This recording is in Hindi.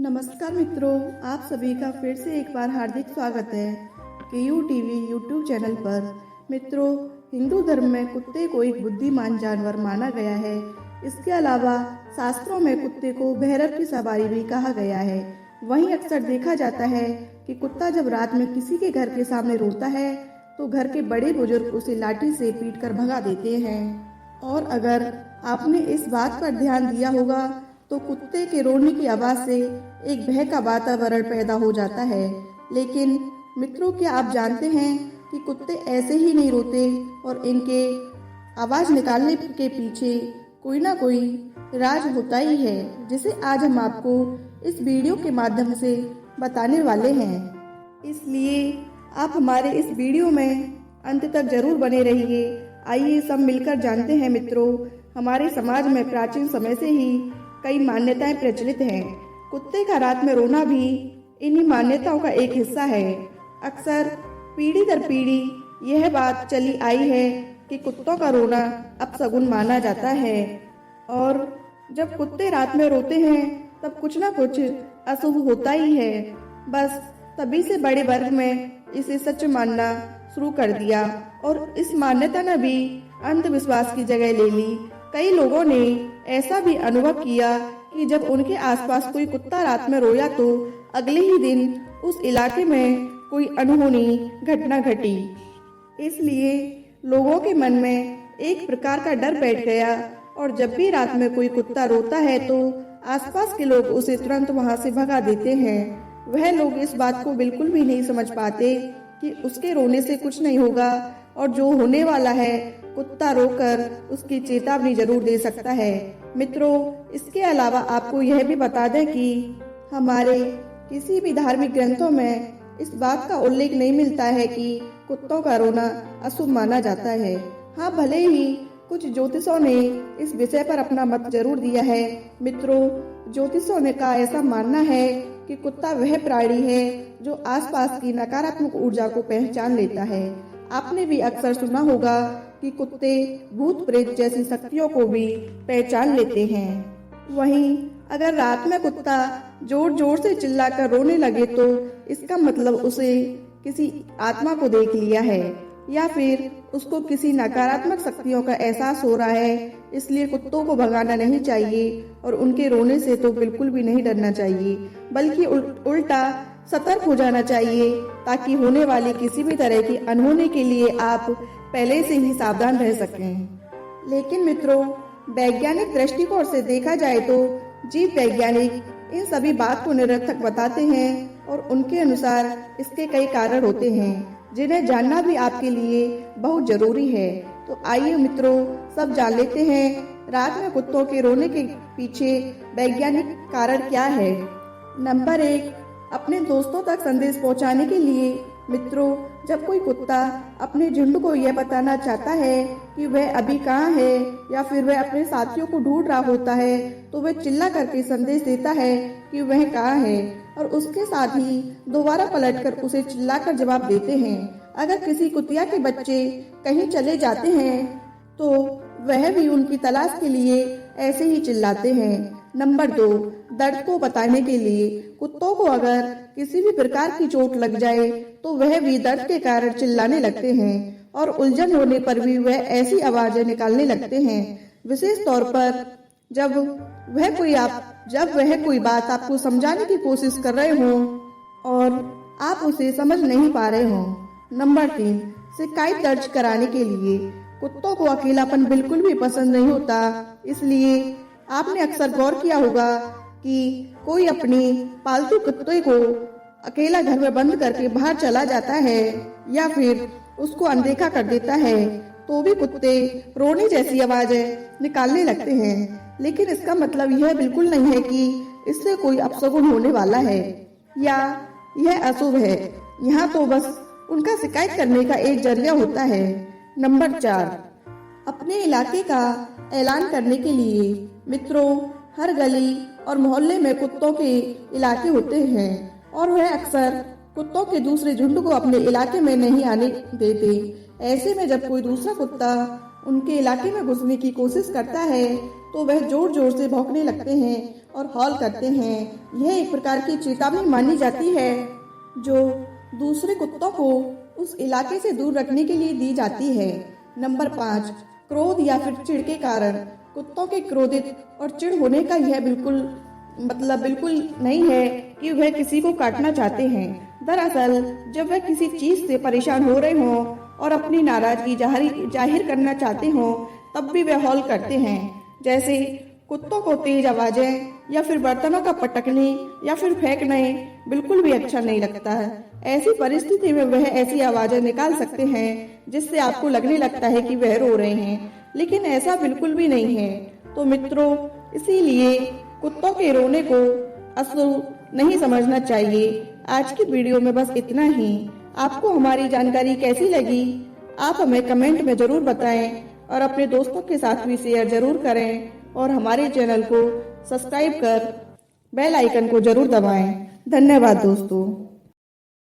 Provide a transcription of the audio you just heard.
नमस्कार मित्रों, आप सभी का फिर से एक बार हार्दिक स्वागत है केयू टीवी यूट्यूब चैनल पर। मित्रों, हिंदू धर्म में कुत्ते को एक बुद्धिमान जानवर माना गया है। इसके अलावा शास्त्रों में कुत्ते को भैरव की सवारी भी कहा गया है। वहीं अक्सर देखा जाता है कि कुत्ता जब रात में किसी के घर के सामने रोता है तो घर के बड़े बुजुर्ग उसे लाठी से पीट कर भगा देते हैं। और अगर आपने इस बात पर ध्यान दिया होगा तो कुत्ते के रोने की आवाज से एक भय का वातावरण पैदा हो जाता है। लेकिन मित्रों, क्या आप जानते हैं कि कुत्ते ऐसे ही नहीं रोते और इनके आवाज निकालने के पीछे कोई ना कोई राज होता ही है, जिसे आज हम आपको इस वीडियो के माध्यम से बताने वाले हैं। इसलिए आप हमारे इस वीडियो में अंत तक जरूर बने रहिए। आइए सब मिलकर जानते हैं मित्रों, हमारे समाज में प्राचीन समय से ही कई मान्यताएं प्रचलित हैं। कुत्ते का रात में रोना भी इन्हीं मान्यताओं का एक हिस्सा है। अक्सर पीढ़ी दर पीढ़ी यह बात चली आई है कि कुत्तों का रोना अपशगुन माना जाता है और जब कुत्ते रात में रोते हैं तब कुछ न कुछ अशुभ होता ही है। बस तभी से बड़े वर्ग में इसे सच मानना शुरू कर दिया और इस मान्यता ने भी अंधविश्वास की जगह ले ली। कई लोगों ने ऐसा भी अनुभव किया कि जब उनके आसपास कोई कुत्ता रात में रोया तो अगले ही दिन उस इलाके में कोई अनहोनी घटना घटी। इसलिए लोगों के मन में एक प्रकार का डर बैठ गया और जब भी रात में कोई कुत्ता रोता है तो आसपास के लोग उसे तुरंत वहां से भगा देते हैं। वह लोग इस बात को बिल्कुल भी नहीं समझ पाते कि उसके रोने से कुछ नहीं होगा और जो होने वाला है कुत्ता रोकर उसकी चेतावनी जरूर दे सकता है। मित्रों, इसके अलावा आपको यह भी बता दें कि हमारे किसी भी धार्मिक ग्रंथों में इस बात का उल्लेख नहीं मिलता है कि कुत्तों का रोना अशुभ माना जाता है। हाँ, भले ही कुछ ज्योतिषों ने इस विषय पर अपना मत जरूर दिया है। मित्रों, ज्योतिषों ने का ऐसा मानना है कि कुत्ता वह प्राणी है जो आसपास की नकारात्मक ऊर्जा को पहचान लेता है। आपने भी अक्सर सुना होगा कि कुत्ते भूत प्रेत जैसी शक्तियों को भी पहचान लेते हैं। वहीं अगर रात में कुत्ता जोर जोर से चिल्लाकर रोने लगे तो इसका मतलब उसे किसी आत्मा को देख लिया है या फिर उसको किसी नकारात्मक शक्तियों का एहसास हो रहा है। इसलिए कुत्तों को भगाना नहीं चाहिए और उनके रोने से तो बिल्कुल भी नहीं डरना चाहिए, बल्कि उल्टा सतर्क हो जाना चाहिए ताकि होने वाली किसी भी तरह की अनहोनी के लिए आप पहले से ही सावधान रह सकें। लेकिन मित्रों, वैज्ञानिक दृष्टिकोण से देखा जाए तो जीव वैज्ञानिक इन सभी बात को निरर्थक बताते हैं और उनके अनुसार इसके कई कारण होते हैं जिन्हें जानना भी आपके लिए बहुत जरूरी है। तो आइए मित्रों, सब जान लेते हैं रात में कुत्तों के रोने के पीछे वैज्ञानिक कारण क्या है। नंबर 1, अपने दोस्तों तक संदेश पहुंचाने के लिए। मित्रों, जब कोई कुत्ता अपने झुंड को यह बताना चाहता है कि वह अभी कहाँ है या फिर वह अपने साथियों को ढूंढ रहा होता है तो वह चिल्ला करके संदेश देता है कि वह कहाँ है और उसके साथ ही दोबारा पलटकर उसे चिल्लाकर जवाब देते हैं। अगर किसी कुतिया के बच्चे कहीं चले जाते हैं तो वह भी उनकी तलाश के लिए ऐसे ही चिल्लाते हैं। नंबर 2, दर्द को बताने के लिए। कुत्तों को अगर किसी भी प्रकार की चोट लग जाए तो वह भी दर्द के कारण चिल्लाने लगते हैं और उलझन होने पर भी वह ऐसी आवाजें निकालने लगते हैं, विशेष तौर पर जब वह कोई बात आपको समझाने की कोशिश कर रहे हों और आप उसे समझ नहीं पा रहे हों। नंबर 3, शिकायत दर्ज कराने के लिए। कुत्तों को अकेलापन बिल्कुल भी पसंद नहीं होता, इसलिए आपने अक्सर गौर किया होगा कि कोई अपनी पालतू कुत्ते को अकेला घर में बंद करके बाहर चला जाता है या फिर उसको अनदेखा कर देता है तो भी कुत्ते रोने जैसी आवाजें निकालने लगते हैं। लेकिन इसका मतलब यह बिल्कुल नहीं है कि इससे कोई अपशगुन होने वाला है या यह अशुभ है। यहाँ तो बस उनका शिकायत करने का एक जरिया होता है। नंबर 4, अपने इलाके का ऐलान करने के लिए। मित्रों, हर गली और मोहल्ले में कुत्तों के इलाके होते हैं और वह अक्सर कुत्तों के दूसरे झुंड को अपने इलाके में नहीं आने देते। ऐसे में जब कोई दूसरा कुत्ता उनके इलाके में घुसने की कोशिश करता है तो वह जोर जोर से भौंकने लगते हैं और हॉल करते हैं। यह एक प्रकार की चेतावनी मानी जाती है जो दूसरे कुत्तों को उस इलाके से दूर रखने के लिए दी जाती है। नंबर 5, क्रोध या फिर चिढ़ के कारण। कुत्तों के क्रोधित और चिढ़ होने का यह बिल्कुल नहीं है कि वह किसी को काटना चाहते हैं। दरअसल जब वह किसी चीज से परेशान हो रहे हों और अपनी नाराजगी जाहिर करना चाहते हों, तब भी वह हॉल करते हैं। जैसे कुत्तों को तेज आवाजें या फिर बर्तनों का पटकने या फिर फेंकने बिल्कुल भी अच्छा नहीं लगता है। ऐसी परिस्थिति में वह ऐसी आवाजें निकाल सकते हैं जिससे आपको लगने लगता है कि वह रो रहे हैं, लेकिन ऐसा बिल्कुल भी नहीं है। तो मित्रों, इसीलिए कुत्तों के रोने को अश्लील नहीं समझना चाहिए। आज की वीडियो में बस इतना ही। आपको हमारी जानकारी कैसी लगी आप हमें कमेंट में जरूर बताएं और अपने दोस्तों के साथ भी शेयर जरूर करें और हमारे चैनल को सब्सक्राइब कर बेल आइकन को जरूर दबाएं। धन्यवाद दोस्तों।